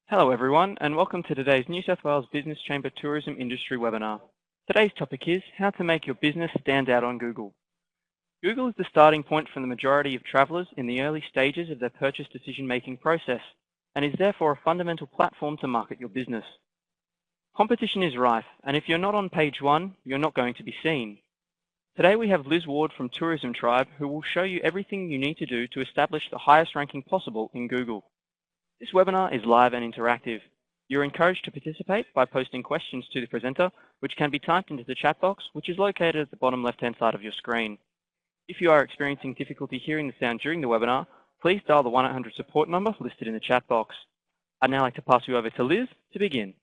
Hello everyone and welcome to today's New South Wales Business Chamber Tourism Industry webinar. Today's topic is how to make your business stand out on Google. Google is the starting point for the majority of travellers in the early stages of their purchase decision-making process and is therefore a fundamental platform to market your business. Competition is rife, and if you're not on page one, you're not going to be seen. Today we have Liz Ward from Tourism Tribe who will show you everything you need to do to establish the highest ranking possible in Google. This webinar is live and interactive. You're encouraged to participate by posting questions to the presenter, which can be typed into the chat box, which is located at the bottom left-hand side of your screen. If you are experiencing difficulty hearing the sound during the webinar, please dial the 1-800 support number listed in the chat box. I'd now like to pass you over to Liz to begin.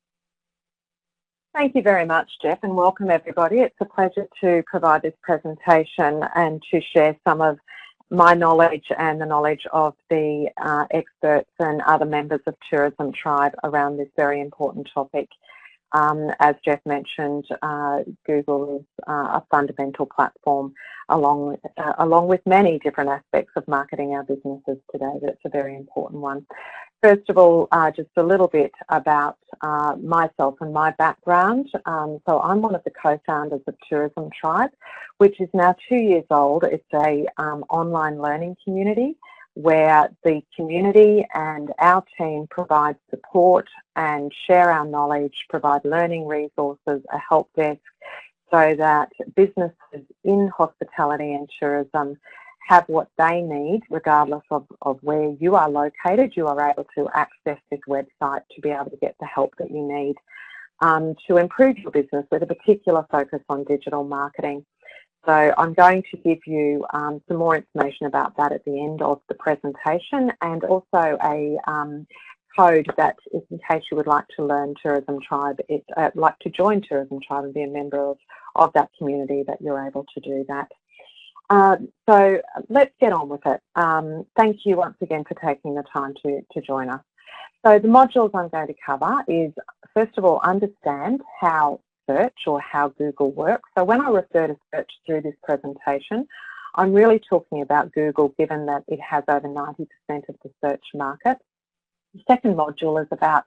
Thank you very much, Jeff, and welcome everybody. It's a pleasure to provide this presentation and to share some of my knowledge and the knowledge of the experts and other members of Tourism Tribe around this very important topic. As Jeff mentioned, Google is a fundamental platform along with many different aspects of marketing our businesses today, but it's a very important one. First of all, just a little bit about myself and my background. So I'm one of the co-founders of Tourism Tribe, which is now 2 years old. It's a online learning community where the community and our team provide support and share our knowledge, provide learning resources, a help desk, so that businesses in hospitality and tourism have what they need, regardless of where you are located. You are able to access this website to be able to get the help that you need to improve your business with a particular focus on digital marketing. So I'm going to give you some more information about that at the end of the presentation, and also a code that, in case you would like to learn Tourism Tribe, like to join Tourism Tribe and be a member of that community, that you're able to do that. So let's get on with it. Thank you once again for taking the time to join us. So the modules I'm going to cover is, first of all, understand how search or how Google works. So when I refer to search through this presentation, I'm really talking about Google, given that it has over 90% of the search market. The second module is about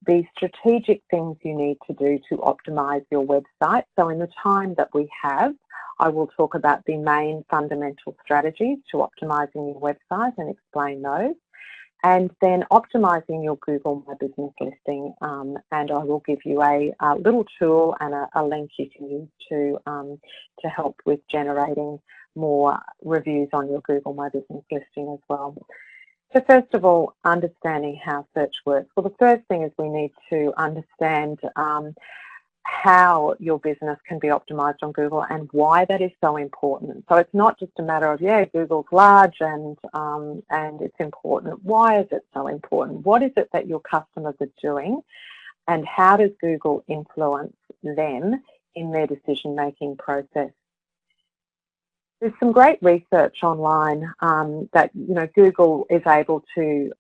the strategic things you need to do to optimize your website. So in the time that we have, I will talk about the main fundamental strategies to optimizing your website and explain those. And then optimizing your Google My Business listing, and I will give you a little tool and a link you can use to help with generating more reviews on your Google My Business listing as well. So first of all, understanding how search works. Well, the first thing is we need to understand how your business can be optimized on Google and why that is so important. So it's not just a matter of, yeah, Google's large and it's important. Why is it so important? What is it that your customers are doing, and how does Google influence them in their decision-making process? There's some great research online that, you know, Google is able to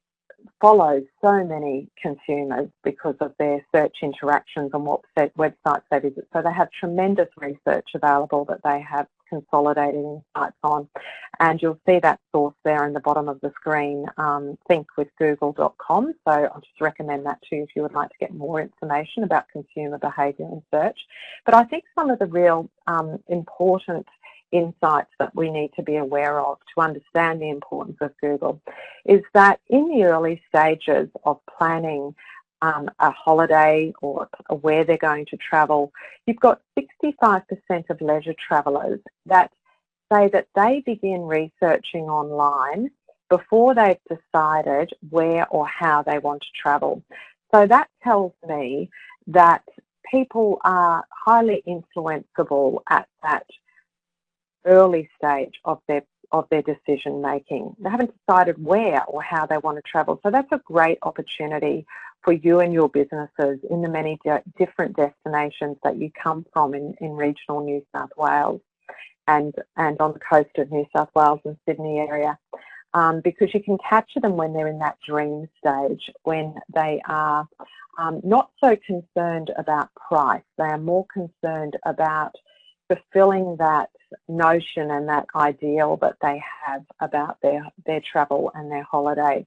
follow so many consumers because of their search interactions and what websites they visit. So they have tremendous research available that they have consolidated insights on, and you'll see that source there in the bottom of the screen, thinkwithgoogle.com. So I'll just recommend that to you if you would like to get more information about consumer behaviour and search. But I think some of the real important insights that we need to be aware of to understand the importance of Google is that in the early stages of planning a holiday or where they're going to travel, you've got 65% of leisure travellers that say that they begin researching online before they've decided where or how they want to travel. So that tells me that people are highly influenceable at that early stage of their decision making. They haven't decided where or how they want to travel. So that's a great opportunity for you and your businesses in the many different destinations that you come from in regional New South Wales and on the coast of New South Wales and Sydney area, because you can capture them when they're in that dream stage, when they are not so concerned about price. They are more concerned about fulfilling that notion and that ideal that they have about their travel and their holiday.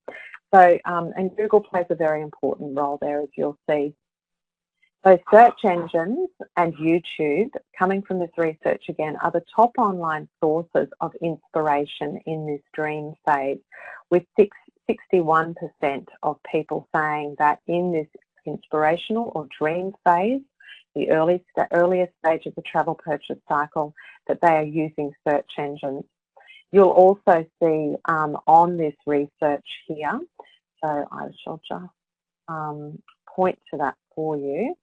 So, and Google plays a very important role there, as you'll see. So search engines and YouTube, coming from this research again, are the top online sources of inspiration in this dream phase, with 61% of people saying that in this inspirational or dream phase, the earliest stage of the travel purchase cycle, that they are using search engines. You'll also see on this research here, so I shall just point to that for you.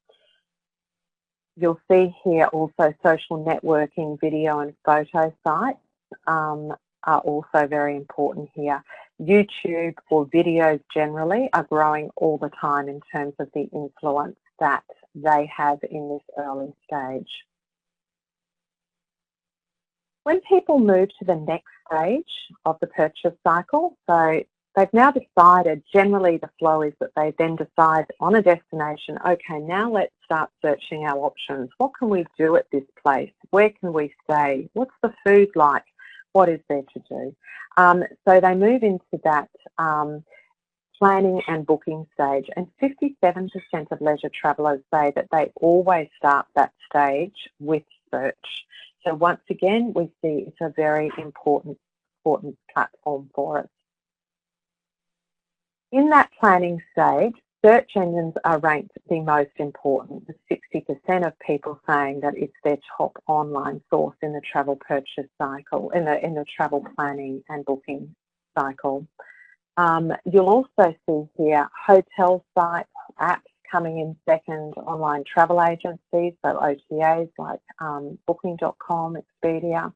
You'll see here also social networking, video and photo sites are also very important here. YouTube or videos generally are growing all the time in terms of the influence that they have in this early stage. When people move to the next stage of the purchase cycle, so they've now decided, generally the flow is that they then decide on a destination, okay, now let's start searching our options. What can we do at this place? Where can we stay? What's the food like? What is there to do? So they move into that planning and booking stage, and 57% of leisure travellers say that they always start that stage with search. So once again, we see it's a very important platform for us. In that planning stage, search engines are ranked the most important, with 60% of people saying that it's their top online source in the travel purchase cycle, in the travel planning and booking cycle. You'll also see here hotel sites, apps coming in second, online travel agencies, so OTAs like Booking.com, Expedia,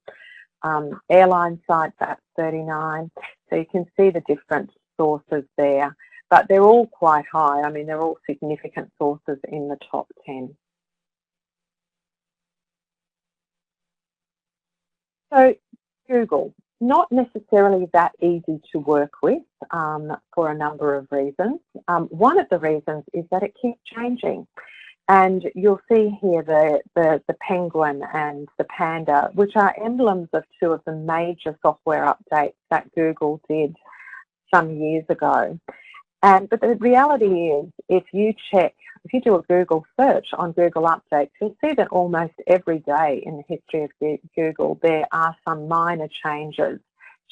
airline sites at 39. So you can see the different sources there, but they're all quite high. I mean, they're all significant sources in the top 10. So Google, not necessarily that easy to work with for a number of reasons. One of the reasons is that it keeps changing. And you'll see here the penguin and the panda, which are emblems of two of the major software updates that Google did some years ago. But the reality is, if you do a Google search on Google Updates, you'll see that almost every day in the history of Google, there are some minor changes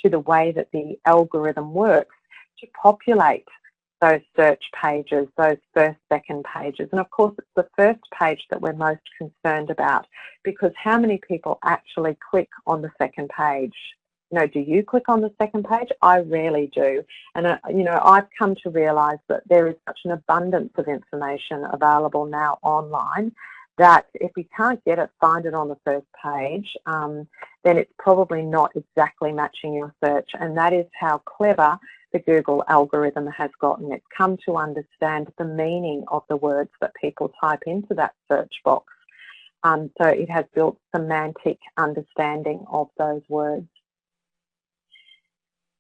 to the way that the algorithm works to populate those search pages, those first, second pages. And of course, it's the first page that we're most concerned about, because how many people actually click on the second page? You know, do you click on the second page? I rarely do. And, you know, I've come to realise that there is such an abundance of information available now online that if we can't find it on the first page, then it's probably not exactly matching your search. And that is how clever the Google algorithm has gotten. It's come to understand the meaning of the words that people type into that search box. So it has built semantic understanding of those words.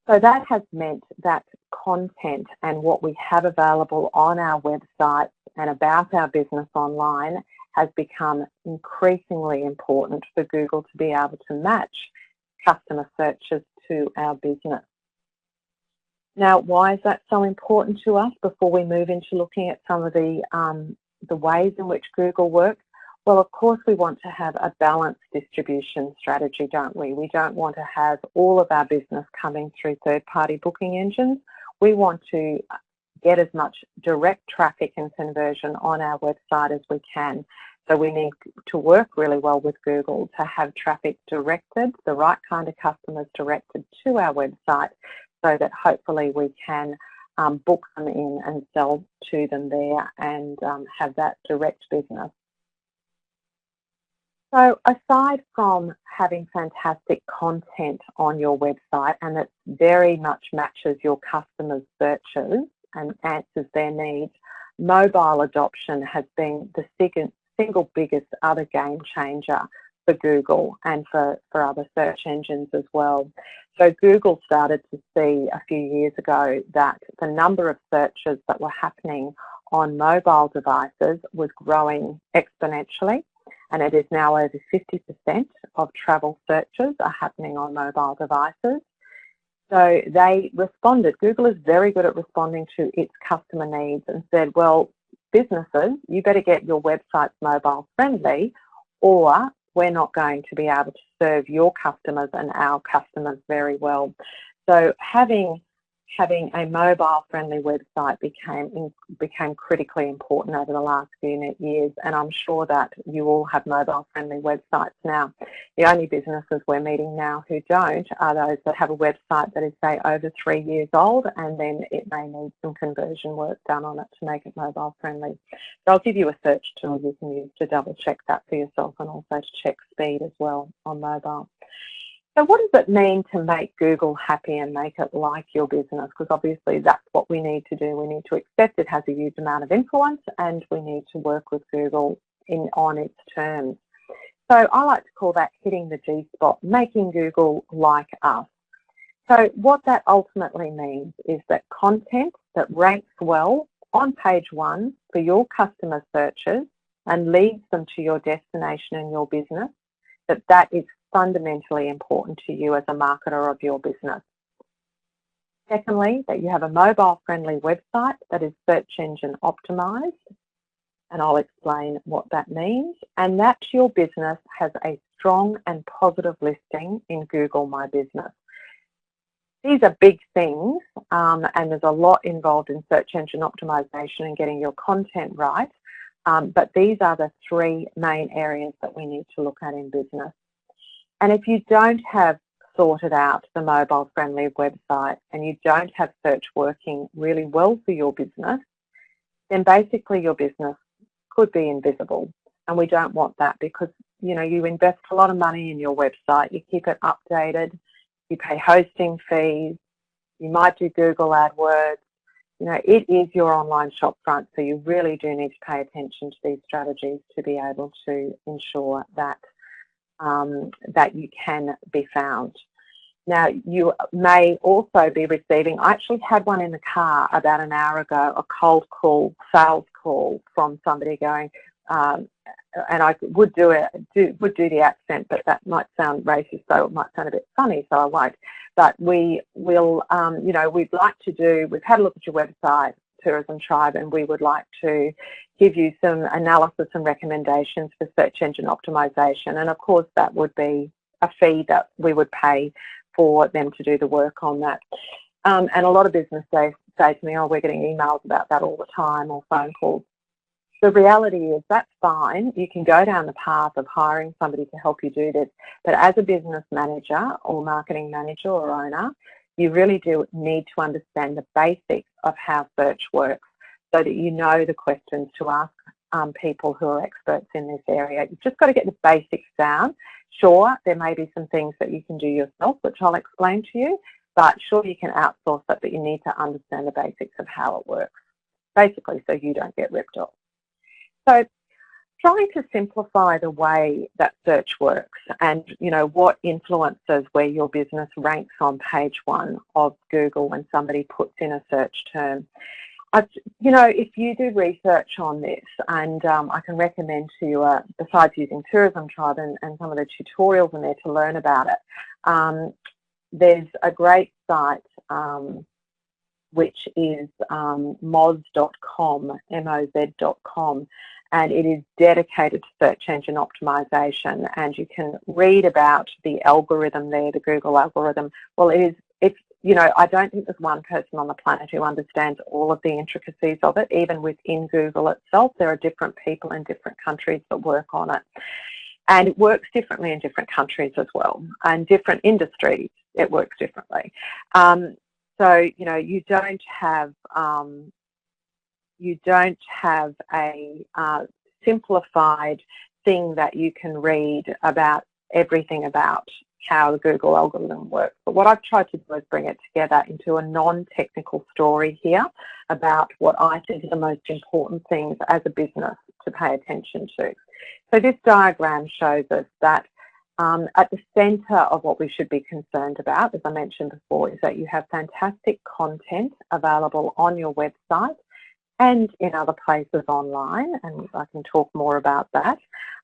So that has meant that content and what we have available on our websites and about our business online has become increasingly important for Google to be able to match customer searches to our business. Now, why is that so important to us before we move into looking at some of the ways in which Google works? Well, of course, we want to have a balanced distribution strategy, don't we? We don't want to have all of our business coming through third-party booking engines. We want to get as much direct traffic and conversion on our website as we can. So we need to work really well with Google to have traffic directed, the right kind of customers directed to our website, so that hopefully we can book them in and sell to them there and have that direct business. So aside from having fantastic content on your website and that very much matches your customers' searches and answers their needs, mobile adoption has been the single biggest other game changer for Google and for other search engines as well. So Google started to see a few years ago that the number of searches that were happening on mobile devices was growing exponentially, and it is now over 50% of travel searches are happening on mobile devices. So they responded. Google is very good at responding to its customer needs and said, well, businesses, you better get your websites mobile friendly, or we're not going to be able to serve your customers and our customers very well. So having a mobile-friendly website became critically important over the last few years, and I'm sure that you all have mobile-friendly websites now. The only businesses we're meeting now who don't are those that have a website that is, say, over 3 years old, and then it may need some conversion work done on it to make it mobile-friendly. So I'll give you a search tool you can use to double-check that for yourself, and also to check speed as well on mobile. So what does it mean to make Google happy and make it like your business? Because obviously that's what we need to do. We need to accept it has a huge amount of influence, and we need to work with Google on its terms. So I like to call that hitting the G-spot, making Google like us. So what that ultimately means is that content that ranks well on page 1 for your customer searches and leads them to your destination and your business, that is fundamentally important to you as a marketer of your business. Secondly, that you have a mobile-friendly website that is search engine optimized, and I'll explain what that means, and that your business has a strong and positive listing in Google My Business. These are big things, and there's a lot involved in search engine optimization and getting your content right, but these are the 3 main areas that we need to look at in business. And if you don't have sorted out the mobile-friendly website and you don't have search working really well for your business, then basically your business could be invisible. And we don't want that, because, you know, you invest a lot of money in your website, you keep it updated, you pay hosting fees, you might do Google AdWords. You know, it is your online shop front, so you really do need to pay attention to these strategies to be able to ensure that that you can be found. Now, you may also be receiving, I actually had one in the car about an hour ago, a cold call, sales call from somebody going, and I would do the accent, but that might sound racist, so it might sound a bit funny, so I won't. But we will, you know, we've had a look at your website, Tourism Tribe, and we would like to give you some analysis and recommendations for search engine optimization. And of course, that would be a fee that we would pay for them to do the work on that. And a lot of businesses say to me, oh, we're getting emails about that all the time, or phone calls. The reality is that's fine. You can go down the path of hiring somebody to help you do this. But as a business manager or marketing manager or owner, you really do need to understand the basics of how search works, so that you know the questions to ask people who are experts in this area. You've just got to get the basics down. Sure, there may be some things that you can do yourself, which I'll explain to you, but sure, you can outsource it, but you need to understand the basics of how it works, basically, so you don't get ripped off. So trying to simplify the way that search works, and, you know, what influences where your business ranks on page 1 of Google when somebody puts in a search term. You know, if you do research on this, and I can recommend to you, besides using Tourism Tribe and some of the tutorials in there to learn about it, there's a great site which is moz.com, moz.com, and it is dedicated to search engine optimization, and you can read about the algorithm there, the Google algorithm. Well, it's you know, I don't think there's one person on the planet who understands all of the intricacies of it. Even within Google itself, there are different people in different countries that work on it. And it works differently in different countries as well, and different industries, it works differently. So, you know, you don't have a simplified thing that you can read about everything about how the Google algorithm works. But what I've tried to do is bring it together into a non-technical story here about what I think are the most important things as a business to pay attention to. So this diagram shows us that at the centre of what we should be concerned about, as I mentioned before, is that you have fantastic content available on your website and in other places online, and I can talk more about that.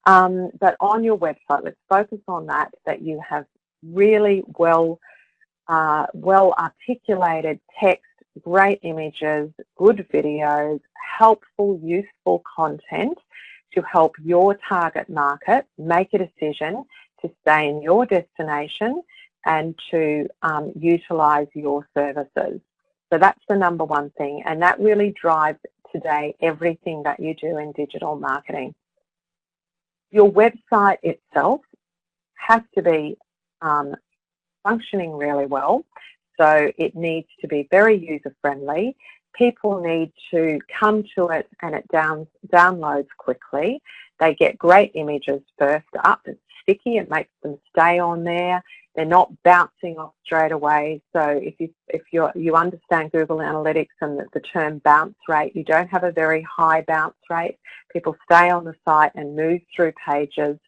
But on your website, let's focus on that you have really well well articulated text, great images, good videos, helpful, useful content to help your target market make a decision to stay in your destination and to utilise your services. So that's the number one thing, and that really drives today everything that you do in digital marketing. Your website itself has to be functioning really well, so it needs to be very user-friendly. People need to come to it and it downloads quickly. They get great images first up. It's sticky, it makes them stay on there. They're not bouncing off straight away. So if you understand Google Analytics and the term bounce rate, you don't have a very high bounce rate. People stay on the site and move through pages,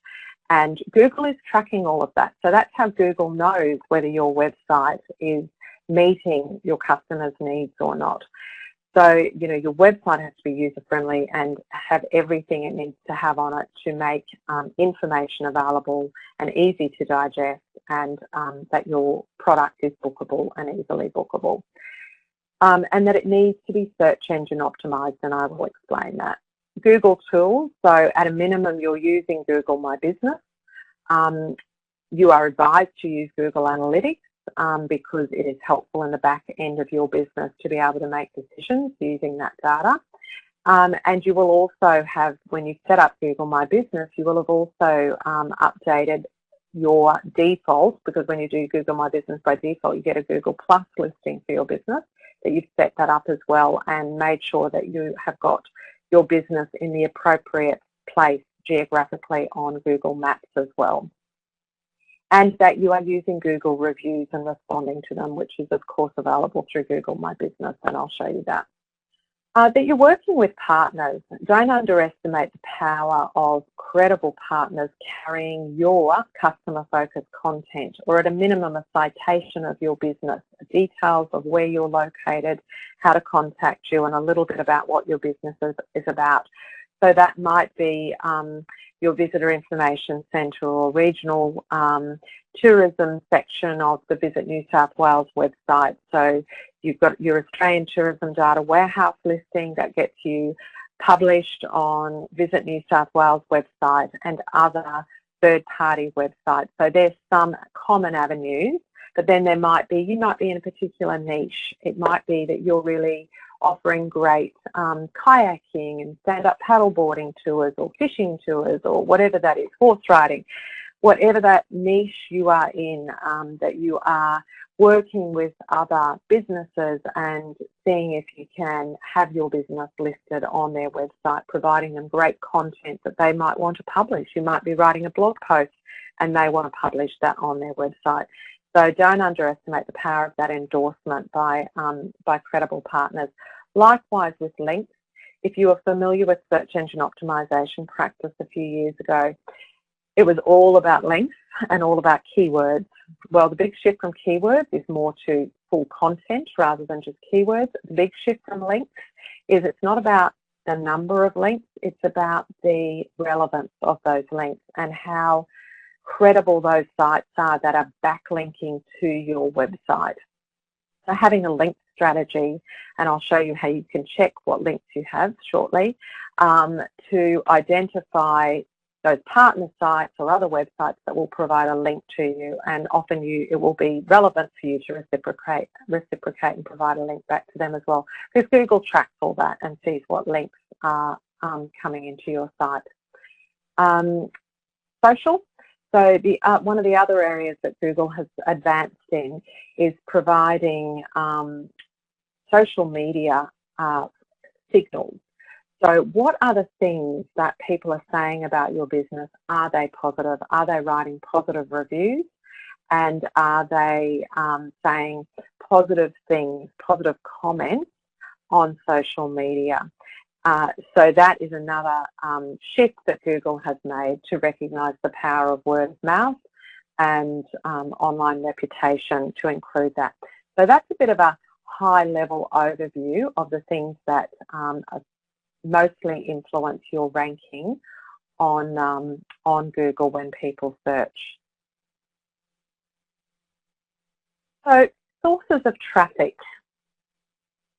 and Google is tracking all of that. So that's how Google knows whether your website is meeting your customers' needs or not. So, you know, your website has to be user-friendly and have everything it needs to have on it to make information available and easy to digest, and that your product is bookable and easily bookable. And that it needs to be search engine optimized, and I will explain that. Google tools, so at a minimum you're using Google My Business. You are advised to use Google Analytics because it is helpful in the back end of your business to be able to make decisions using that data. And you will also have, when you set up Google My Business, you will have also updated your default, because when you do Google My Business by default, you get a Google Plus listing for your business, that you've set that up as well and made sure that you have got your business in the appropriate place geographically on Google Maps as well. And that you are using Google reviews and responding to them, which is of course available through Google My Business, and I'll show you that. That you're working with partners. Don't underestimate the power of credible partners carrying your customer-focused content, or at a minimum a citation of your business, details of where you're located, how to contact you, and a little bit about what your business is about. So that might be your visitor information centre or regional tourism section of the Visit New South Wales website. So you've got your Australian Tourism Data Warehouse listing that gets you published on Visit New South Wales website and other third-party websites. So there's some common avenues, but then there might be, you might be in a particular niche. It might be that you're really offering great kayaking and stand-up paddleboarding tours or fishing tours or whatever that is, horse riding, whatever that niche you are in, that you are working with other businesses and seeing if you can have your business listed on their website, providing them great content that they might want to publish. You might be writing a blog post and they want to publish that on their website. So don't underestimate the power of that endorsement by credible partners. Likewise with links. If you are familiar with search engine optimization practice a few years ago, it was all about links and all about keywords. Well, the big shift from keywords is more to full content rather than just keywords. The big shift from links is it's not about the number of links, it's about the relevance of those links and how credible those sites are that are backlinking to your website. So having a link strategy, and I'll show you how you can check what links you have shortly, to identify those partner sites or other websites that will provide a link to you, and often it will be relevant for you to reciprocate and provide a link back to them as well, because Google tracks all that and sees what links are coming into your site. Social. So one of the other areas that Google has advanced in is providing social media signals. So what are the things that people are saying about your business? Are they positive? Are they writing positive reviews? And are they saying positive things, positive comments on social media? So that is another shift that Google has made to recognise the power of word of mouth and online reputation to include that. So that's a bit of a high-level overview of the things that mostly influence your ranking on Google when people search. So, sources of traffic.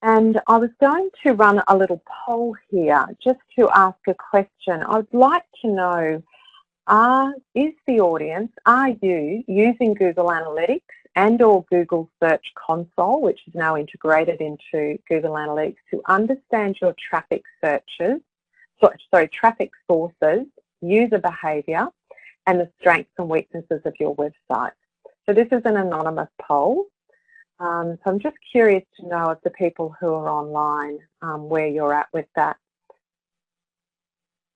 And I was going to run a little poll here just to ask a question. I would like to know, is the audience, are you using Google Analytics and or Google Search Console, which is now integrated into Google Analytics, to understand your traffic searches, traffic sources, user behaviour, and the strengths and weaknesses of your website? So this is an anonymous poll. So I'm just curious to know of the people who are online, where you're at with that.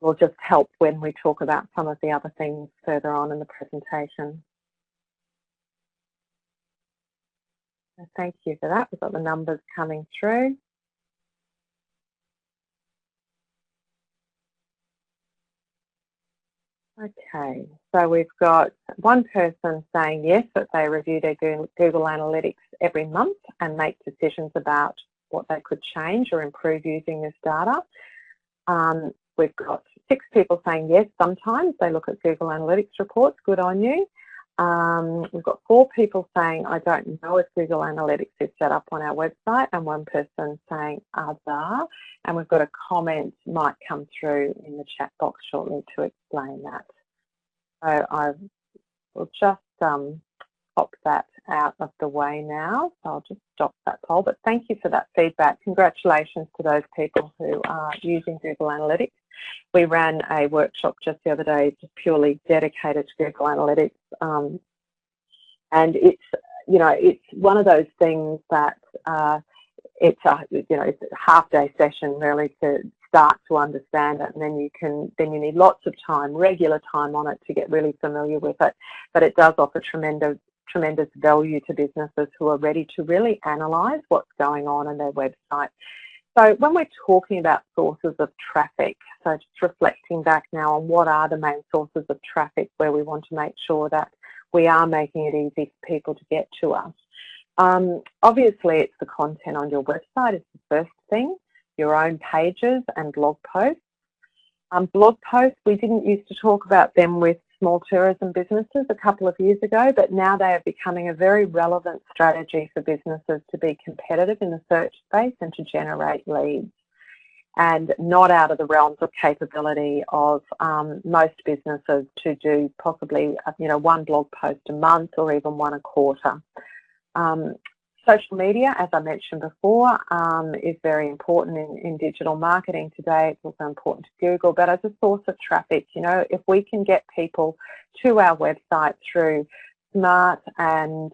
Will just help when we talk about some of the other things further on in the presentation. So thank you for that. We've got the numbers coming through. Okay, so we've got one person saying yes, that they review their Google Analytics every month and make decisions about what they could change or improve using this data. We've got 6 people saying yes, sometimes they look at Google Analytics reports, good on you. We've got 4 people saying, I don't know if Google Analytics is set up on our website, and 1 person saying other. And we've got a comment might come through in the chat box shortly to explain that. So I will just pop that out of the way now. So I'll just stop that poll. But thank you for that feedback. Congratulations to those people who are using Google Analytics. We ran a workshop just the other day just purely dedicated to Google Analytics, and it's, you know, it's one of those things that it's a, you know, it's a half-day session really to start to understand it, and then you need lots of time, regular time on it to get really familiar with it. But it does offer tremendous value to businesses who are ready to really analyse what's going on in their website. So when we're talking about sources of traffic, so just reflecting back now on what are the main sources of traffic where we want to make sure that we are making it easy for people to get to us. Obviously, it's the content on your website is the first thing, your own pages and blog posts. Blog posts, we didn't used to talk about them with small tourism businesses a couple of years ago, but now they are becoming a very relevant strategy for businesses to be competitive in the search space and to generate leads, and not out of the realms of capability of most businesses to do possibly, you know, 1 blog post a month or even 1 a quarter. Social media, as I mentioned before, is very important in digital marketing today. It's also important to Google, but as a source of traffic, you know, if we can get people to our website through smart and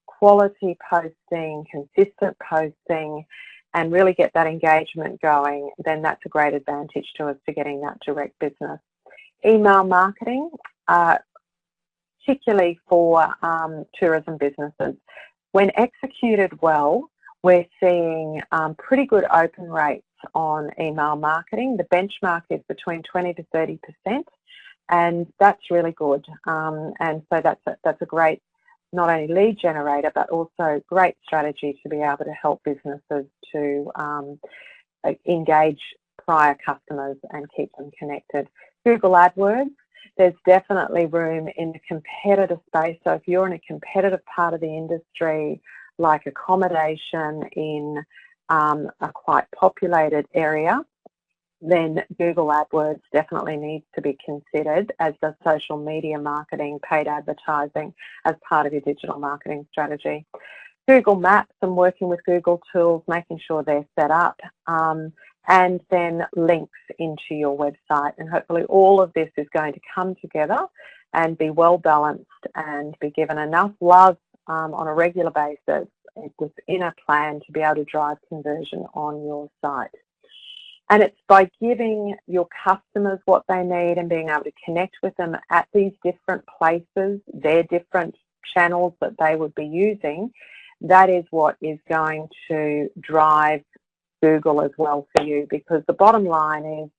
quality posting, consistent posting, and really get that engagement going, then that's a great advantage to us for getting that direct business. Email marketing, particularly for tourism businesses. When executed well, we're seeing pretty good open rates on email marketing. The benchmark is between 20 to 30%, and that's really good. And so that's a great, not only lead generator, but also great strategy to be able to help businesses to engage prior customers and keep them connected. Google AdWords, there's definitely room in the competitive space. So if you're in a competitive part of the industry, like accommodation in a quite populated area, then Google AdWords definitely needs to be considered, as does social media marketing, paid advertising as part of your digital marketing strategy. Google Maps and working with Google tools, making sure they're set up, and then links into your website. And hopefully all of this is going to come together and be well balanced and be given enough love on a regular basis within a plan to be able to drive conversion on your site. And it's by giving your customers what they need and being able to connect with them at these different places, their different channels that they would be using, that is what is going to drive Google as well for you, because the bottom line is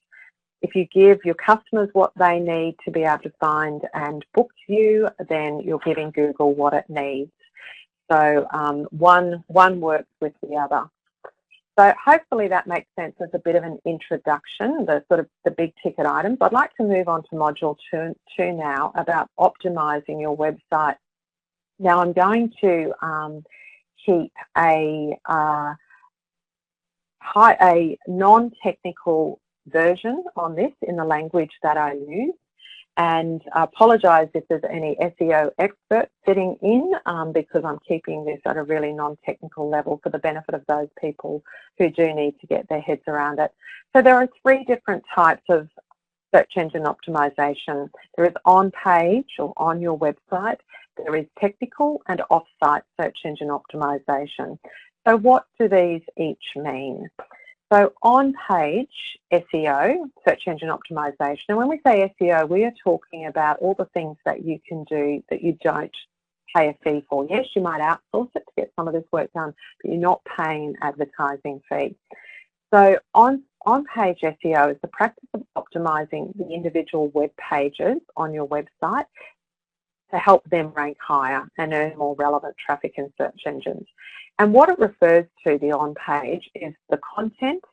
if you give your customers what they need to be able to find and book you, then you're giving Google what it needs. So one works with the other. So hopefully that makes sense as a bit of an introduction, the sort of the big ticket items. I'd like to move on to module two now about optimizing your website Now I'm going to keep a non-technical version on this in the language that I use, and I apologise if there's any SEO experts sitting in because I'm keeping this at a really non-technical level for the benefit of those people who do need to get their heads around it. So there are 3 different types of search engine optimization. There is on-page or on your website, there is technical and off-site search engine optimization. So what do these each mean? So on-page SEO, search engine optimization, and when we say SEO, we are talking about all the things that you can do that you don't pay a fee for. Yes, you might outsource it to get some of this work done, but you're not paying an advertising fee. So on-page SEO is the practice of optimizing the individual web pages on your website to help them rank higher and earn more relevant traffic in search engines. And what it refers to, the on-page, is the content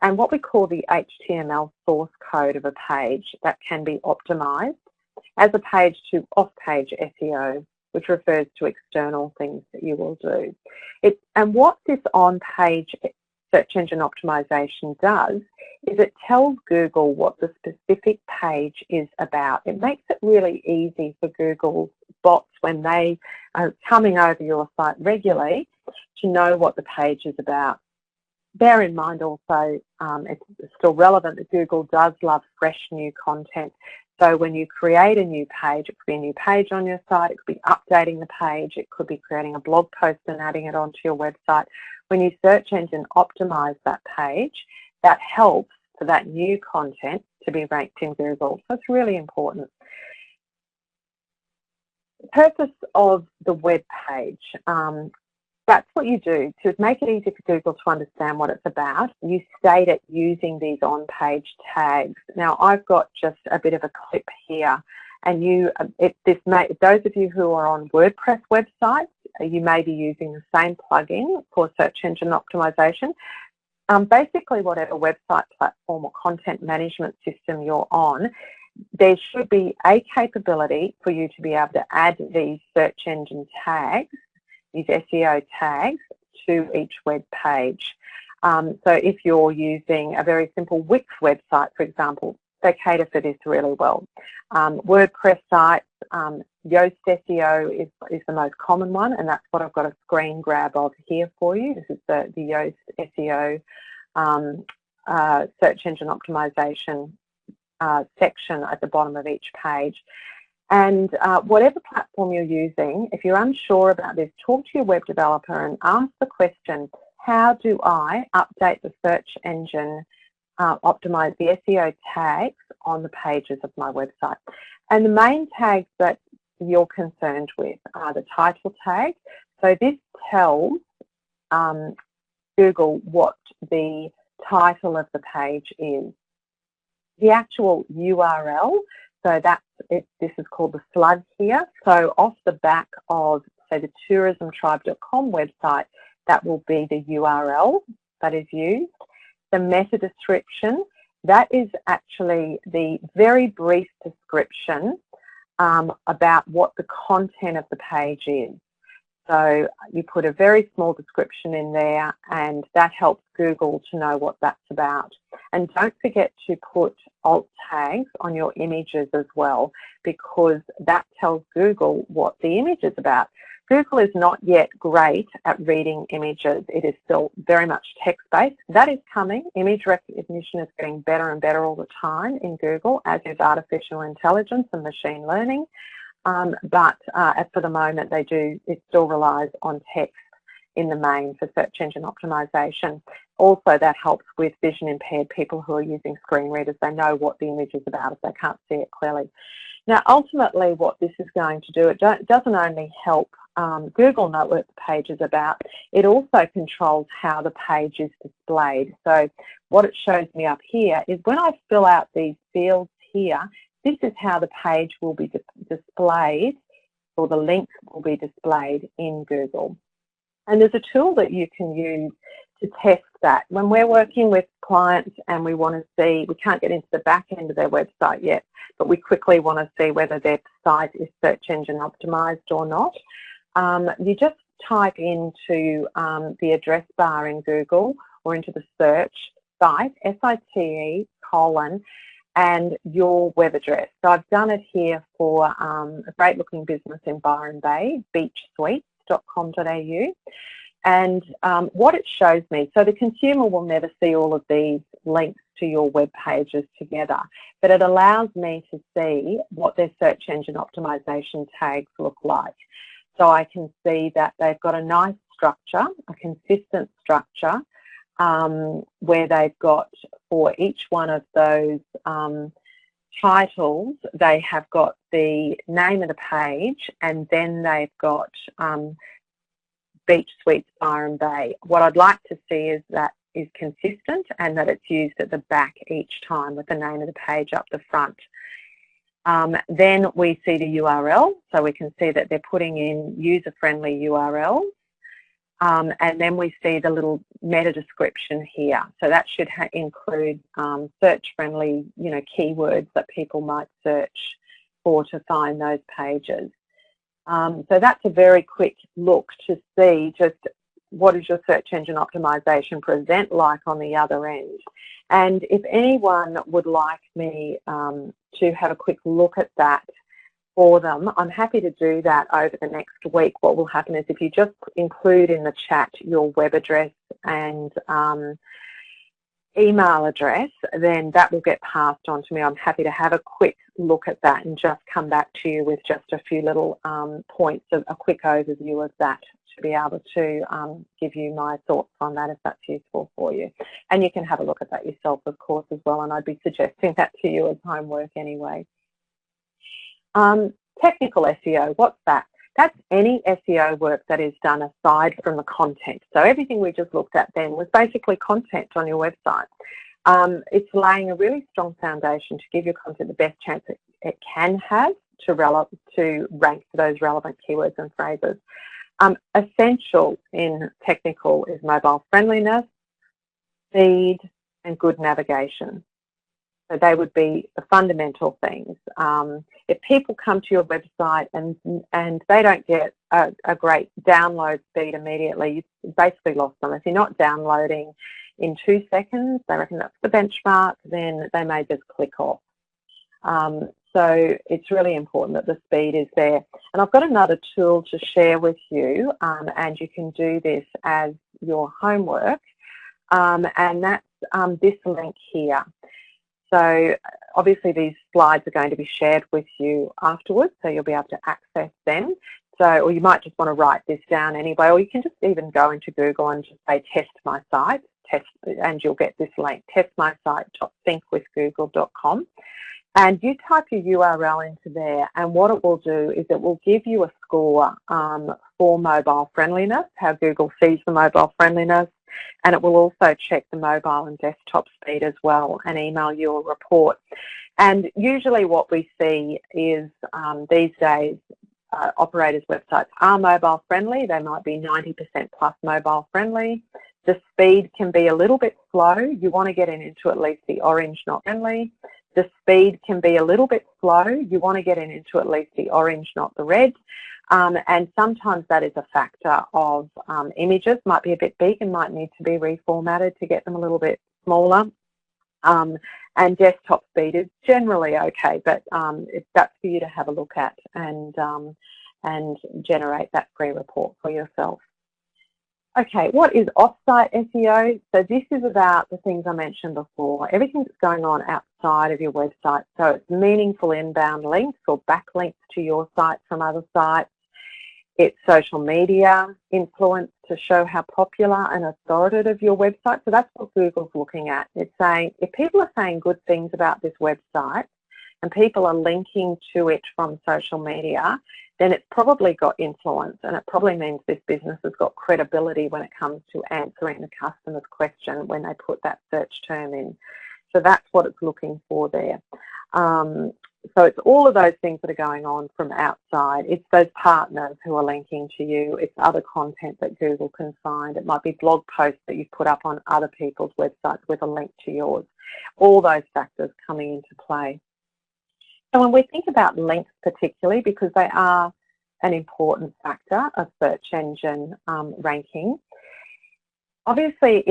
and what we call the HTML source code of a page that can be optimized as opposed to off-page SEO, which refers to external things that you will do. And what this on-page search engine optimization does is it tells Google what the specific page is about. It makes it really easy for Google's bots, when they are coming over your site regularly, to know what the page is about. Bear in mind also, it's still relevant that Google does love fresh new content. So when you create a new page, it could be a new page on your site, it could be updating the page, it could be creating a blog post and adding it onto your website. When you search engine optimize that page, that helps for that new content to be ranked in Google. So it's really important. The purpose of the web page, that's what you do to make it easy for Google to understand what it's about. You state it using these on-page tags. Now, I've got just a bit of a clip here, and those of you who are on WordPress websites, you may be using the same plugin for search engine optimization. Basically, whatever website platform or content management system you're on, there should be a capability for you to be able to add these search engine tags, these SEO tags, to each web page. So if you're using a very simple Wix website, for example, they cater for this really well. WordPress sites, Yoast SEO is the most common one, and that's what I've got a screen grab of here for you. This is the Yoast SEO search engine optimization section at the bottom of each page. And whatever platform you're using, if you're unsure about this, talk to your web developer and ask the question, how do I update the search engine, optimize the SEO tags on the pages of my website? And the main tags that you're concerned with are the title tag. So this tells Google what the title of the page is. The actual URL, so this is called the slug here. So off the back of, say, the tourismtribe.com website, that will be the URL that is used. The meta description, that is actually the very brief description about what the content of the page is. So you put a very small description in there, and that helps Google to know what that's about. And don't forget to put alt tags on your images as well, because that tells Google what the image is about. Google is not yet great at reading images. It is still very much text-based. That is coming. Image recognition is getting better and better all the time in Google, as is artificial intelligence and machine learning. But for the moment, it still relies on text in the main for search engine optimization. Also, that helps with vision impaired people who are using screen readers. They know what the image is about if they can't see it clearly. Now, ultimately, what this is going to do, it doesn't only help Google know what the page is about, it also controls how the page is displayed. So what it shows me up here is when I fill out these fields here, this is how the page will be displayed, or the links will be displayed in Google. And there's a tool that you can use to test that. When we're working with clients and we want to see, we can't get into the back end of their website yet, but we quickly want to see whether their site is search engine optimized or not. you just type into the address bar in Google or into the search site, SITE, and your web address. So I've done it here for a great looking business in Byron Bay, beachsuites.com.au. And what it shows me, so the consumer will never see all of these links to your web pages together, but it allows me to see what their search engine optimization tags look like. So I can see that they've got a nice structure, a consistent structure, where they've got, for each one of those titles, they have got the name of the page, and then they've got Beach Suites Byron Bay. What I'd like to see is that is consistent and that it's used at the back each time with the name of the page up the front. Then we see the URL, so we can see that they're putting in user-friendly URLs. And then we see the little meta description here. So that should include search-friendly, keywords that people might search for to find those pages. So that's a very quick look to see just what does your search engine optimization present like on the other end. And if anyone would like me to have a quick look at that for them, I'm happy to do that over the next week. What will happen is if you just include in the chat your web address and email address, then that will get passed on to me. I'm happy to have a quick look at that and just come back to you with just a few little points of a quick overview of that to be able to give you my thoughts on that if that's useful for you. And you can have a look at that yourself, of course, as well, and I'd be suggesting that to you as homework anyway. Technical SEO, what's that? That's any SEO work that is done aside from the content. So everything we just looked at then was basically content on your website. It's laying a really strong foundation to give your content the best chance it can have to rank for those relevant keywords and phrases. Essential in technical is mobile friendliness, speed, and good navigation. So they would be the fundamental things. If people come to your website and they don't get a great download speed immediately, you've basically lost them. If you're not downloading in 2 seconds, they reckon that's the benchmark, then they may just click off. So it's really important that the speed is there. And I've got another tool to share with you, and you can do this as your homework, and that's this link here. So obviously these slides are going to be shared with you afterwards, so you'll be able to access them. So, or you might just want to write this down anyway, or you can just even go into Google and just say test my site, and you'll get this link, testmysite.thinkwithgoogle.com. And you type your URL into there, and what it will do is it will give you a score for mobile friendliness, how Google sees the mobile friendliness, and it will also check the mobile and desktop speed as well and email you a report. And usually what we see is these days operators' websites are mobile friendly. They might be 90% plus mobile friendly. The speed can be a little bit slow. You want to get it into at least the orange, not friendly. The speed can be a little bit slow. You want to get it into at least the orange, not the red. And sometimes that is a factor of images, might be a bit big and might need to be reformatted to get them a little bit smaller. And desktop speed is generally okay, but that's for you to have a look at and generate that free report for yourself. Okay, what is off-site SEO? So this is about the things I mentioned before, everything that's going on outside of your website. So it's meaningful inbound links or backlinks to your site from other sites. It's social media influence to show how popular and authoritative your website. So that's what Google's looking at. It's saying if people are saying good things about this website and people are linking to it from social media, then it's probably got influence, and it probably means this business has got credibility when it comes to answering the customer's question when they put that search term in. So that's what it's looking for there. So it's all of those things that are going on from outside. It's those partners who are linking to you. It's other content that Google can find. It might be blog posts that you've put up on other people's websites with a link to yours. All those factors coming into play. So when we think about links particularly, because they are an important factor of search engine ranking. Obviously,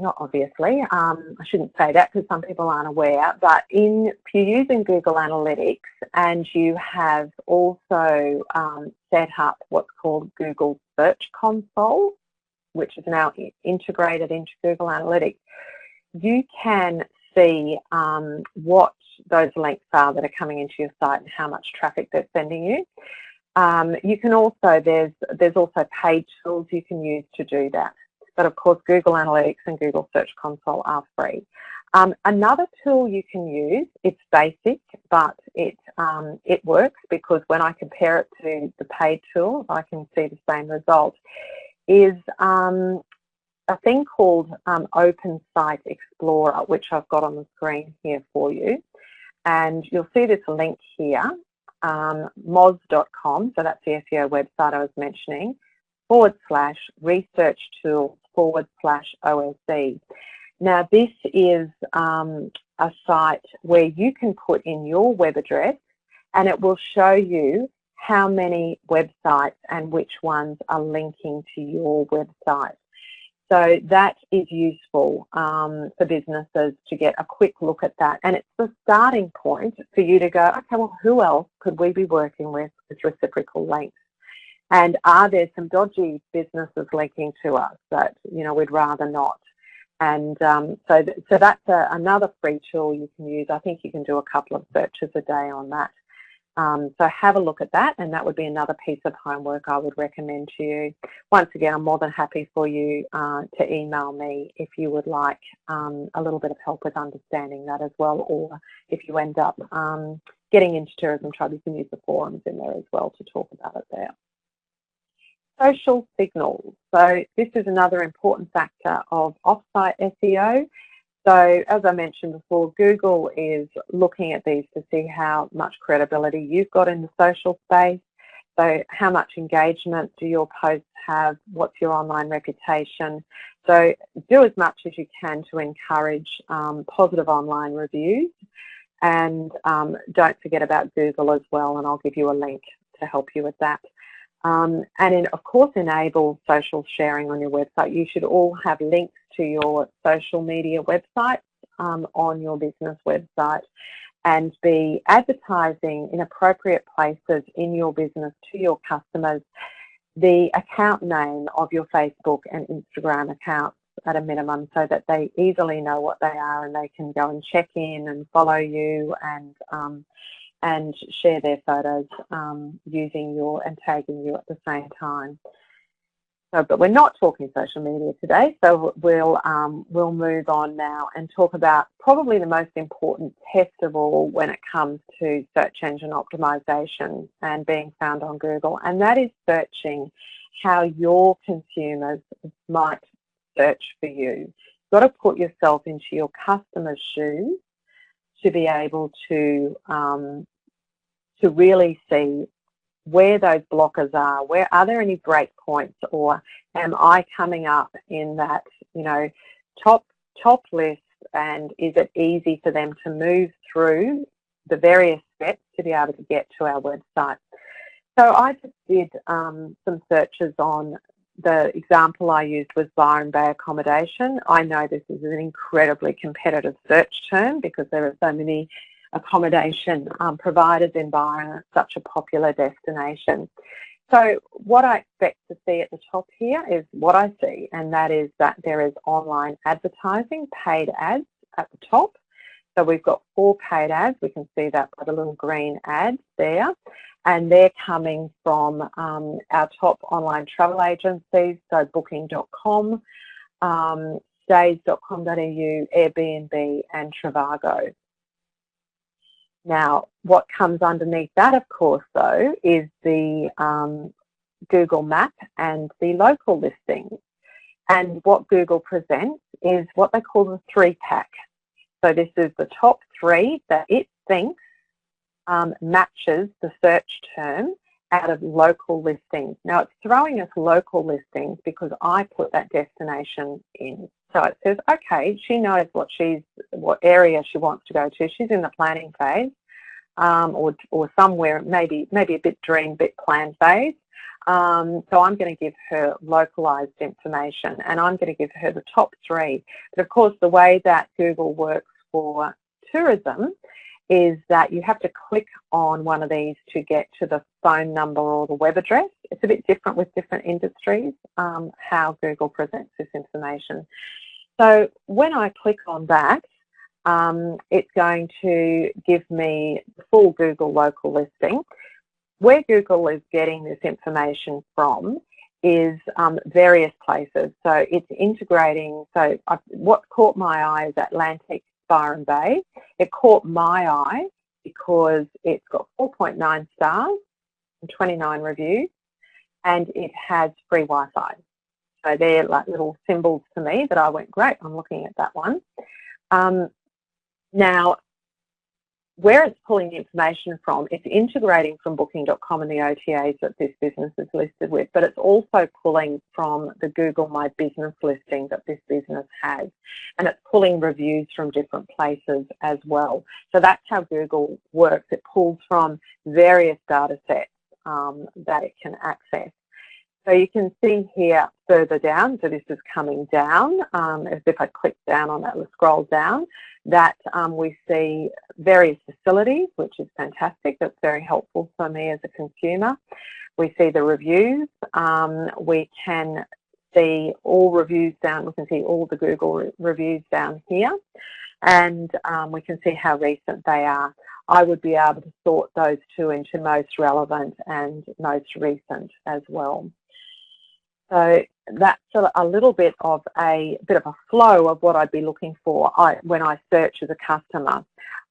not obviously, I shouldn't say that because some people aren't aware, but if you're using Google Analytics and you have also set up what's called Google Search Console, which is now integrated into Google Analytics, you can see what those links are that are coming into your site and how much traffic they're sending you. You can also, there's also paid tools you can use to do that. But of course, Google Analytics and Google Search Console are free. Another tool you can use, it's basic, but it works because when I compare it to the paid tool, I can see the same result, is a thing called Open Site Explorer, which I've got on the screen here for you. And you'll see this link here, moz.com, so that's the SEO website I was mentioning, /research tools /OSE. Now this is a site where you can put in your web address and it will show you how many websites and which ones are linking to your website. So that is useful for businesses to get a quick look at that. And it's the starting point for you to go, okay, well, who else could we be working with reciprocal links? And are there some dodgy businesses linking to us that, we'd rather not? And so that's another free tool you can use. I think you can do a couple of searches a day on that. So have a look at that, and that would be another piece of homework I would recommend to you. Once again, I'm more than happy for you to email me if you would like a little bit of help with understanding that as well, or if you end up getting into Tourism Tribe, you can use the forums in there as well to talk about it there. Social signals. So this is another important factor of offsite SEO. So as I mentioned before, Google is looking at these to see how much credibility you've got in the social space. So how much engagement do your posts have? What's your online reputation? So do as much as you can to encourage positive online reviews. And don't forget about Google as well, and I'll give you a link to help you with that. And of course, enable social sharing on your website. You should all have links to your social media websites on your business website, and be advertising in appropriate places in your business to your customers the account name of your Facebook and Instagram accounts at a minimum, so that they easily know what they are and they can go and check in and follow you and share their photos using your and tagging you at the same time. So, but we're not talking social media today, so we'll move on now and talk about probably the most important test of all when it comes to search engine optimization and being found on Google, and that is searching how your consumers might search for you. You've got to put yourself into your customer's shoes to be able to really see where those blockers are. Where are there any breakpoints, or am I coming up in that top list, and is it easy for them to move through the various steps to be able to get to our website? So I just did some searches on the example I used was Byron Bay accommodation. I know this is an incredibly competitive search term because there are so many accommodation providers in Byron. It's such a popular destination. So what I expect to see at the top here is what I see, and that is that there is online advertising, paid ads at the top. So we've got 4 paid ads. We can see that by the little green ads there. And they're coming from our top online travel agencies, so booking.com, stays.com.au, Airbnb and Trivago. Now, what comes underneath that, of course, though, is the Google Map and the local listings. And what Google presents is what they call the 3-pack. So this is the top 3 that it thinks matches the search term out of local listings. Now, it's throwing us local listings because I put that destination in. So it says, okay, she knows what area she wants to go to. She's in the planning phase. or somewhere, maybe a bit dream, bit plan phase. So I'm going to give her localized information, and I'm going to give her the top 3. But of course, the way that Google works for tourism is that you have to click on one of these to get to the phone number or the web address. It's a bit different with different industries, how Google presents this information. So when I click on that, it's going to give me the full Google local listing. Where Google is getting this information from is various places. So it's integrating, so what caught my eye is Atlantic Byron Bay. It caught my eye because it's got 4.9 stars and 29 reviews, and it has free Wi-Fi. So they're like little symbols to me that I went, great, I'm looking at that one. Now, where it's pulling the information from, it's integrating from Booking.com and the OTAs that this business is listed with, but it's also pulling from the Google My Business listing that this business has, and it's pulling reviews from different places as well. So that's how Google works. It pulls from various data sets that it can access. So you can see here further down, so this is coming down, as if I click down on that, we'll scroll down, that we see various facilities, which is fantastic. That's very helpful for me as a consumer. We see the reviews. We can see all reviews down. We can see all the Google reviews down here, and we can see how recent they are. I would be able to sort those two into most relevant and most recent as well. So that's a little bit of a flow of what I'd be looking for when I search as a customer.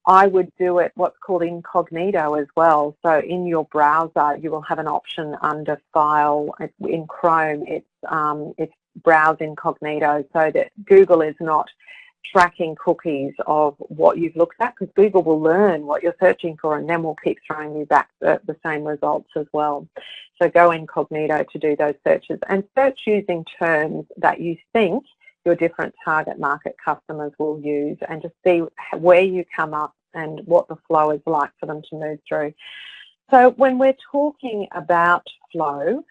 I would do it what's called incognito as well. So in your browser, you will have an option under File. In Chrome, it's Browse Incognito, so that Google is not tracking cookies of what you've looked at, because Google will learn what you're searching for and then will keep throwing you back the same results as well. So go incognito to do those searches, and search using terms that you think your different target market customers will use, and just see where you come up and what the flow is like for them to move through. So when we're talking about flow,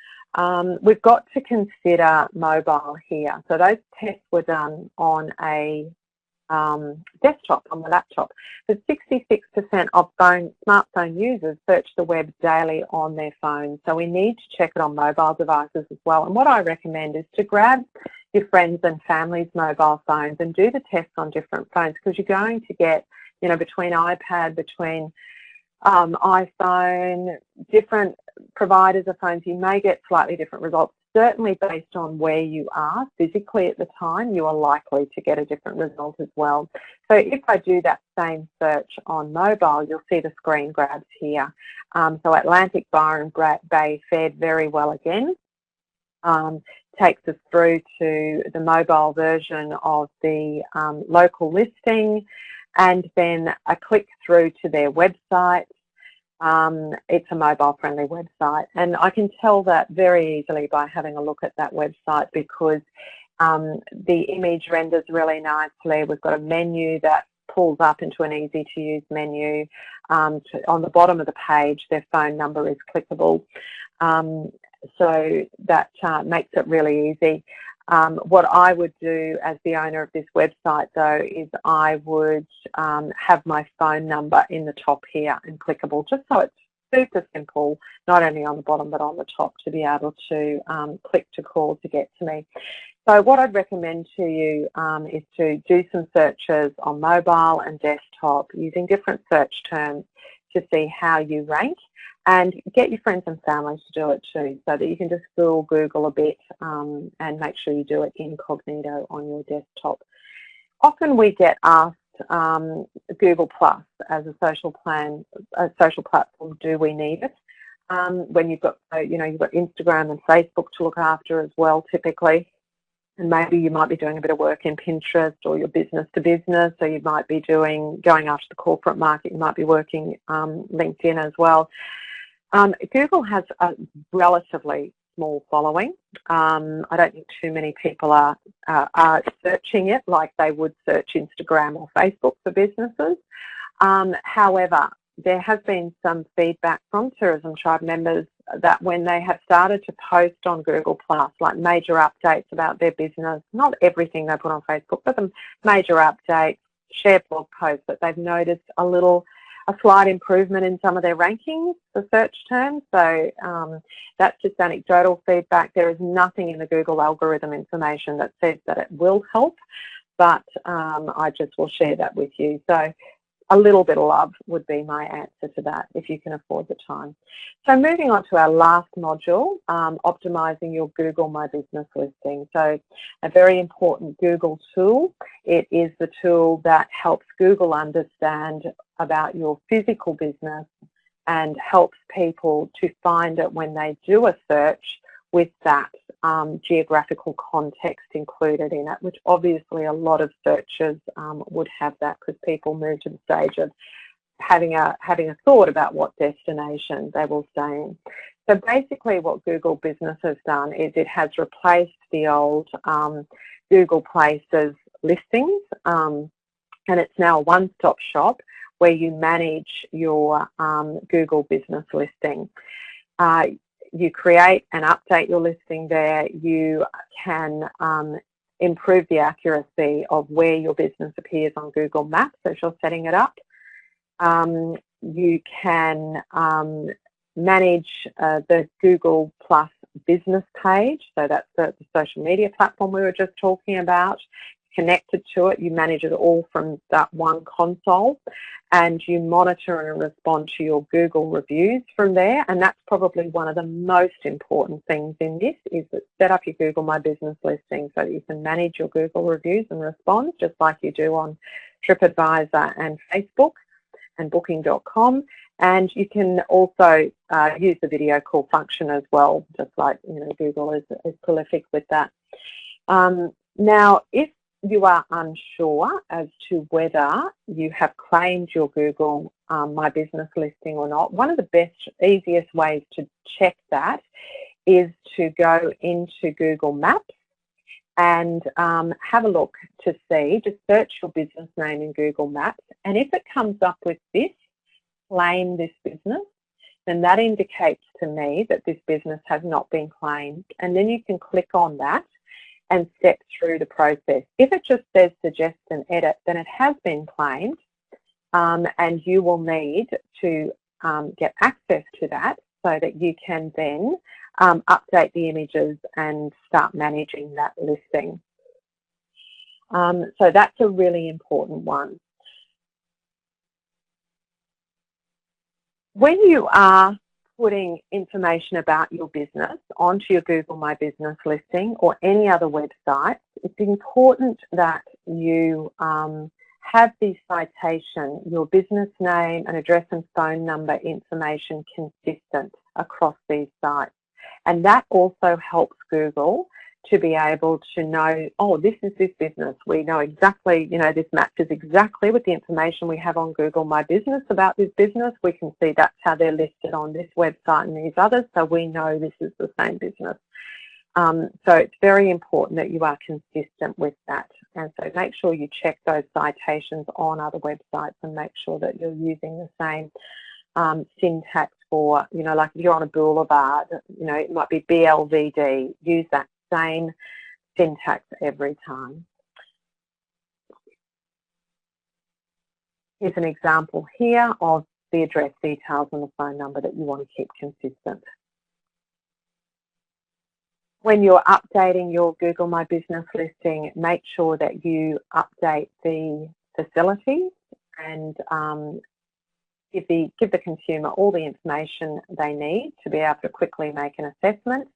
we've got to consider mobile here. So those tests were done on a desktop, on the laptop. But 66% of smartphone users search the web daily on their phone. So we need to check it on mobile devices as well. And what I recommend is to grab your friends and family's mobile phones and do the tests on different phones, because you're going to get, you know, between iPad, between iPhone, different providers of phones, you may get slightly different results. Certainly based on where you are physically at the time, you are likely to get a different result as well. So if I do that same search on mobile, you'll see the screen grabs here. So Atlantic Byron Bay fared very well again. Takes us through to the mobile version of the local listing, and then a click through to their website. It's a mobile-friendly website, and I can tell that very easily by having a look at that website, because the image renders really nicely. We've got a menu that pulls up into an easy-to-use menu. On the bottom of the page, their phone number is clickable, so that makes it really easy. What I would do as the owner of this website, though, is I would have my phone number in the top here and clickable, just so it's super simple, not only on the bottom but on the top, to be able to click to call to get to me. So what I'd recommend to you is to do some searches on mobile and desktop using different search terms to see how you rank. And get your friends and family to do it too, so that you can just Google a bit and make sure you do it incognito on your desktop. Often we get asked Google Plus as a social platform, do we need it? When you've got, you've got Instagram and Facebook to look after as well, typically. And maybe you might be doing a bit of work in Pinterest, or your business to business, so you might be going after the corporate market, you might be working LinkedIn as well. Google has a relatively small following. I don't think too many people are searching it like they would search Instagram or Facebook for businesses. However, there has been some feedback from Tourism Tribe members that when they have started to post on Google+, like major updates about their business, not everything they put on Facebook, but the major updates, share blog posts, that they've noticed a slight improvement in some of their rankings for search terms. So that's just anecdotal feedback. There is nothing in the Google algorithm information that says that it will help, but I just will share that with you. So a little bit of love would be my answer to that if you can afford the time. So moving on to our last module, optimizing your Google My Business listing. So a very important Google tool. It is the tool that helps Google understand about your physical business and helps people to find it when they do a search with that geographical context included in it, which obviously a lot of searches would have that, because people move to the stage of having a thought about what destination they will stay in. So basically what Google Business has done is it has replaced the old Google Places listings, and it's now a one-stop shop where you manage your Google Business listing. You create and update your listing there. You can improve the accuracy of where your business appears on Google Maps as you're setting it up. You can manage the Google Plus business page, so that's the social media platform we were just talking about. Connected to it, you manage it all from that one console, and you monitor and respond to your Google reviews from there. And that's probably one of the most important things in this, is that set up your Google My Business listing so that you can manage your Google reviews and respond just like you do on TripAdvisor and Facebook and Booking.com. And you can also use the video call function as well, just like Google is prolific with that. Now, if you are unsure as to whether you have claimed your Google My Business listing or not, one of the best, easiest ways to check that is to go into Google Maps and have a look to see, just search your business name in Google Maps, and if it comes up with this, claim this business, then that indicates to me that this business has not been claimed, and then you can click on that and step through the process. If it just says suggest and edit, then it has been claimed, and you will need to get access to that so that you can then update the images and start managing that listing. So that's a really important one. When you are putting information about your business onto your Google My Business listing or any other website, it's important that you have the citation, your business name and address and phone number information consistent across these sites. And that also helps Google to be able to know, oh, this is this business. We know exactly, this matches exactly with the information we have on Google My Business about this business. We can see that's how they're listed on this website and these others, so we know this is the same business. So it's very important that you are consistent with that. And so make sure you check those citations on other websites and make sure that you're using the same syntax for, like if you're on a boulevard, it might be BLVD. Use that same syntax every time. Here's an example here of the address details and the phone number that you want to keep consistent. When you're updating your Google My Business listing, make sure that you update the facilities and give the consumer all the information they need to be able to quickly make an assessment.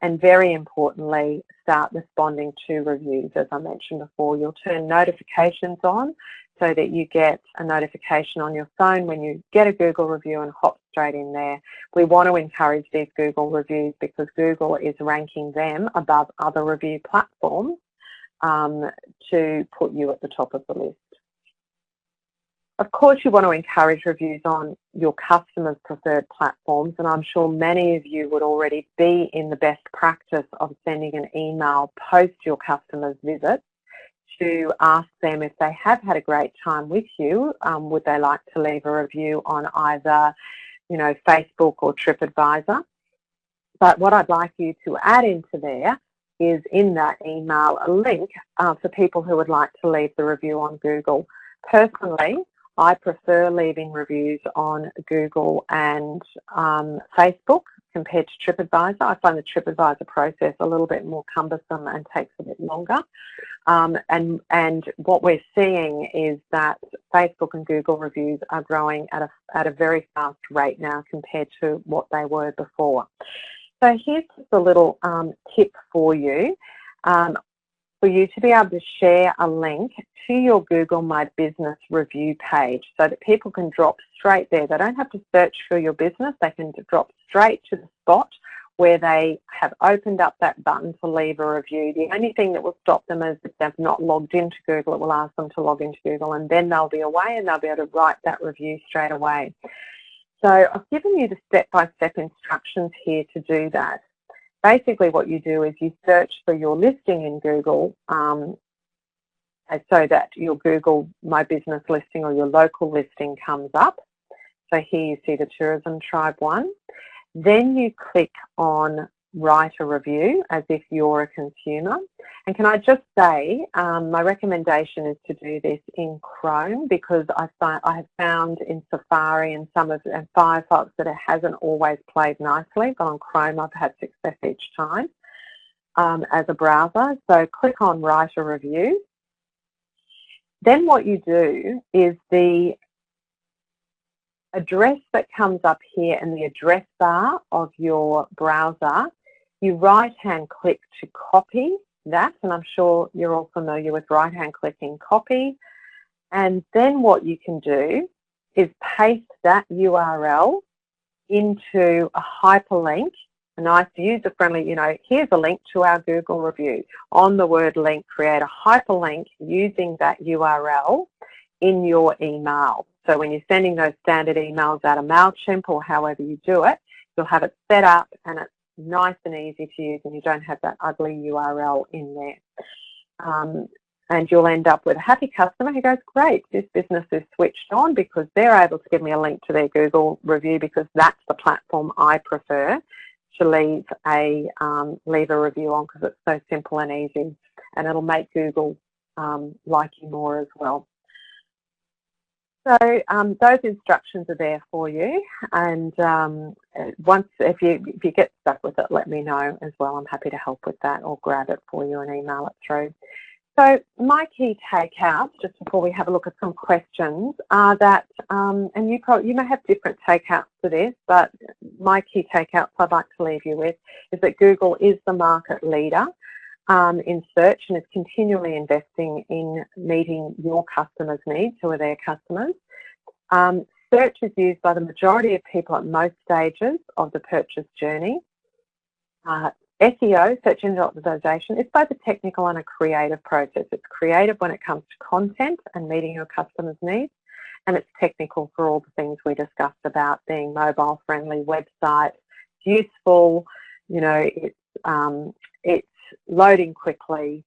And very importantly, start responding to reviews. As I mentioned before, you'll turn notifications on so that you get a notification on your phone when you get a Google review and hop straight in there. We want to encourage these Google reviews because Google is ranking them above other review platforms to put you at the top of the list. Of course, you want to encourage reviews on your customers' preferred platforms, and I'm sure many of you would already be in the best practice of sending an email post your customers' visit to ask them if they have had a great time with you, would they like to leave a review on either, Facebook or TripAdvisor. But what I'd like you to add into there is in that email a link for people who would like to leave the review on Google. Personally, I prefer leaving reviews on Google and Facebook compared to TripAdvisor. I find the TripAdvisor process a little bit more cumbersome and takes a bit longer. And what we're seeing is that Facebook and Google reviews are growing at a very fast rate now compared to what they were before. So here's just a little tip for you to be able to share a link to your Google My Business review page so that people can drop straight there. They don't have to search for your business. They can drop straight to the spot where they have opened up that button to leave a review. The only thing that will stop them is if they've not logged into Google. It will ask them to log into Google, and then they'll be away and they'll be able to write that review straight away. So I've given you the step-by-step instructions here to do that. Basically what you do is you search for your listing in Google so that your Google My Business listing or your local listing comes up. So here you see the Tourism Tribe one. Then you click on write a review as if you're a consumer. And can I just say, my recommendation is to do this in Chrome because I have found in Safari and Firefox that it hasn't always played nicely, but on Chrome I've had success each time as a browser. So click on write a review. Then what you do is the address that comes up here in the address bar of your browser, you right-hand click to copy that, and I'm sure you're all familiar with right-hand clicking copy. And then what you can do is paste that URL into a hyperlink, a nice user-friendly, here's a link to our Google review. On the word link, create a hyperlink using that URL in your email. So when you're sending those standard emails out of MailChimp or however you do it, you'll have it set up and it's nice and easy to use and you don't have that ugly URL in there. And you'll end up with a happy customer who goes, great, this business is switched on because they're able to give me a link to their Google review because that's the platform I prefer to leave a review on because it's so simple and easy and it'll make Google like you more as well. So those instructions are there for you, and if you get stuck with it, let me know as well. I'm happy to help with that or grab it for you and email it through. So my key takeouts, just before we have a look at some questions, are that, and you may have different takeouts to this, but my key takeouts I'd like to leave you with is that Google is the market leader in search and is continually investing in meeting your customers' needs, who are their customers. Search is used by the majority of people at most stages of the purchase journey. SEO, search engine optimization, is both a technical and a creative process. It's creative when it comes to content and meeting your customers' needs, and it's technical for all the things we discussed about being mobile-friendly website, useful, it's loading quickly,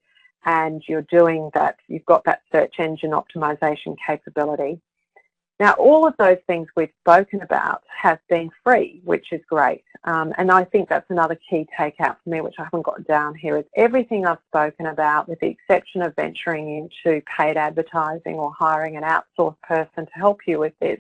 and you're doing that, you've got that search engine optimization capability. Now, all of those things we've spoken about have been free, which is great. And I think that's another key takeout for me, which I haven't got down here, is everything I've spoken about, with the exception of venturing into paid advertising or hiring an outsourced person to help you with this.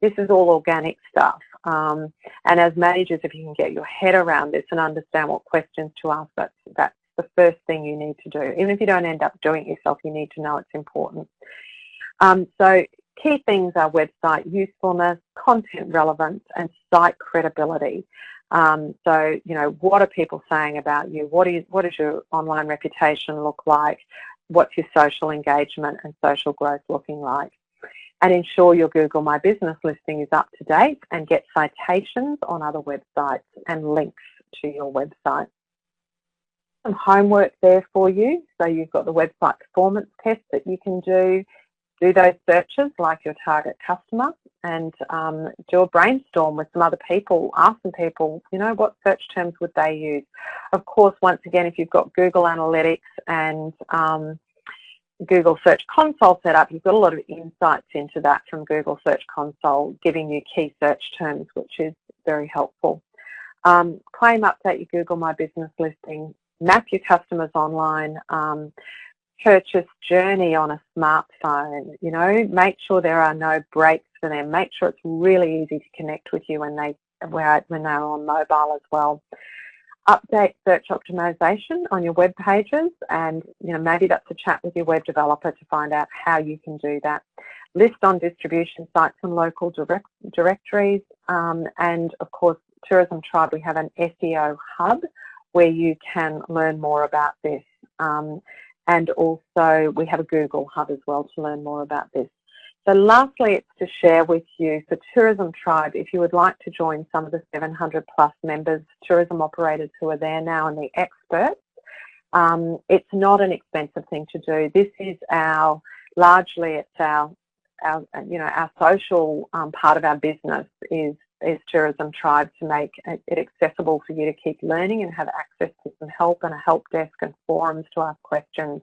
This is all organic stuff. And as managers, if you can get your head around this and understand what questions to ask, that's the first thing you need to do. Even if you don't end up doing it yourself, you need to know it's important. So key things are website usefulness, content relevance, and site credibility. So, what are people saying about you? What does your online reputation look like? What's your social engagement and social growth looking like? And ensure your Google My Business listing is up to date and get citations on other websites and links to your website. Some homework there for you. So you've got the website performance test that you can do those searches like your target customer, and do a brainstorm with some other people, ask some people, what search terms would they use. Of course, once again, if you've got Google Analytics and Google Search Console set up, you've got a lot of insights into that from Google Search Console, giving you key search terms, which is very helpful. Claim, update your Google My Business listing, map your customers online, purchase journey on a smartphone, you know, make sure there are no breaks for them, make sure it's really easy to connect with you when they're on mobile as well. Update search optimization on your web pages, and you know, maybe that's a chat with your web developer to find out how you can do that. List on distribution sites and local directories, and of course Tourism Tribe, we have an SEO hub where you can learn more about this, and also we have a Google hub as well to learn more about this. So lastly, it's to share with you for Tourism Tribe, if you would like to join some of the 700 plus members, tourism operators who are there now and the experts, it's not an expensive thing to do. This is largely it's our social part of our business is Tourism Tribe, to make it accessible for you to keep learning and have access to some help and a help desk and forums to ask questions,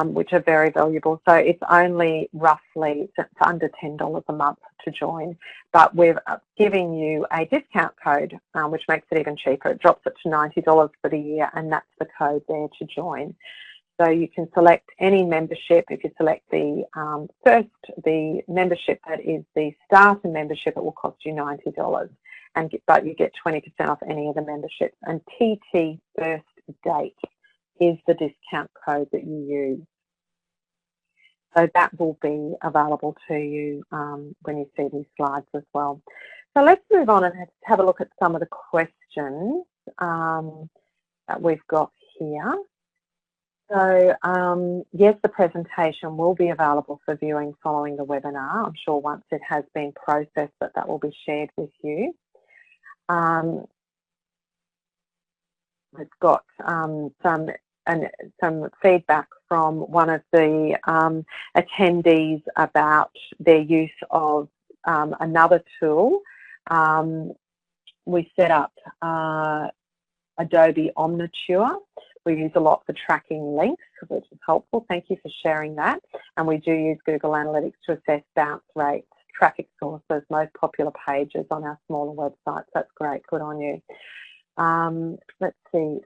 which are very valuable. So it's only roughly, it's under $10 a month to join, but we're giving you a discount code, which makes it even cheaper. It drops it to $90 for the year, and that's the code there to join. So you can select any membership. If you select the membership that is the starter membership, it will cost you $90, but you get 20% off any of the memberships. And TT First Date is the discount code that you use. So that will be available to you when you see these slides as well. So let's move on and have a look at some of the questions that we've got here. So yes, the presentation will be available for viewing following the webinar. I'm sure once it has been processed that will be shared with you. We've got some feedback from one of the attendees about their use of another tool. We set up Adobe Omniture. We use a lot for tracking links, which is helpful. Thank you for sharing that. And we do use Google Analytics to assess bounce rates, traffic sources, most popular pages on our smaller websites. That's great. Good on you. Let's see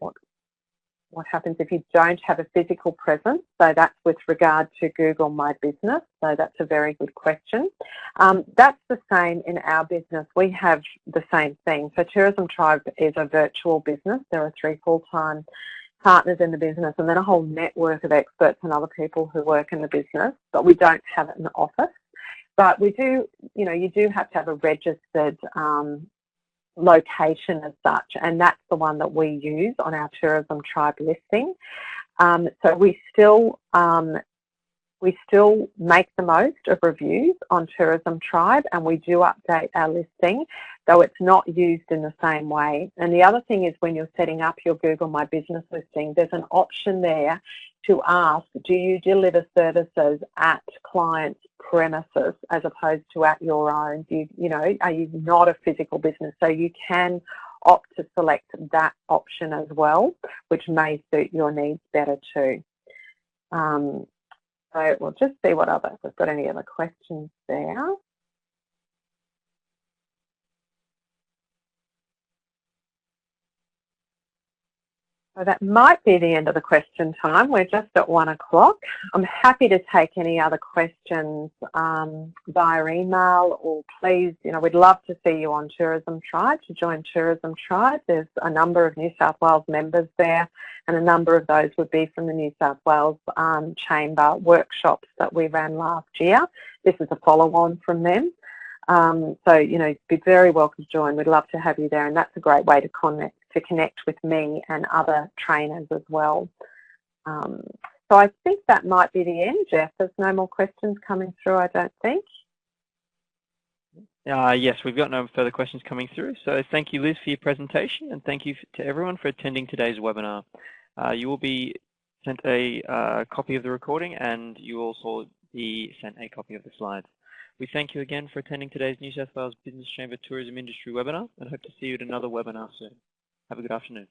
what happens if you don't have a physical presence. So that's with regard to Google My Business. So that's a very good question. That's the same in our business. We have the same thing. So Tourism Tribe is a virtual business. There are 3 full-time partners in the business, and then a whole network of experts and other people who work in the business, but we don't have it in the office. But we do, you know, you do have to have a registered location as such, and that's the one that we use on our Tourism Tribe listing. So we still make the most of reviews on Tourism Tribe, and we do update our listing, though it's not used in the same way. And the other thing is, when you're setting up your Google My Business listing, there's an option there to ask, do you deliver services at clients' premises as opposed to at your own? Are you not a physical business? So you can opt to select that option as well, which may suit your needs better too. So we'll just see if we've got any other questions there. So that might be the end of the question time. We're just at 1 o'clock. I'm happy to take any other questions via email, or please, we'd love to see you on Tourism Tribe, to join Tourism Tribe. There's a number of New South Wales members there, and a number of those would be from the New South Wales Chamber workshops that we ran last year. This is a follow-on from them. So, be very welcome to join. We'd love to have you there, and that's a great way to connect with me and other trainers as well. So I think that might be the end, Jeff. There's no more questions coming through, I don't think. Yes, we've got no further questions coming through. So thank you, Liz, for your presentation, and thank you to everyone for attending today's webinar. You will be sent a copy of the recording, and you will also be sent a copy of the slides. We thank you again for attending today's New South Wales Business Chamber Tourism Industry webinar, and hope to see you at another webinar soon. Have a good afternoon.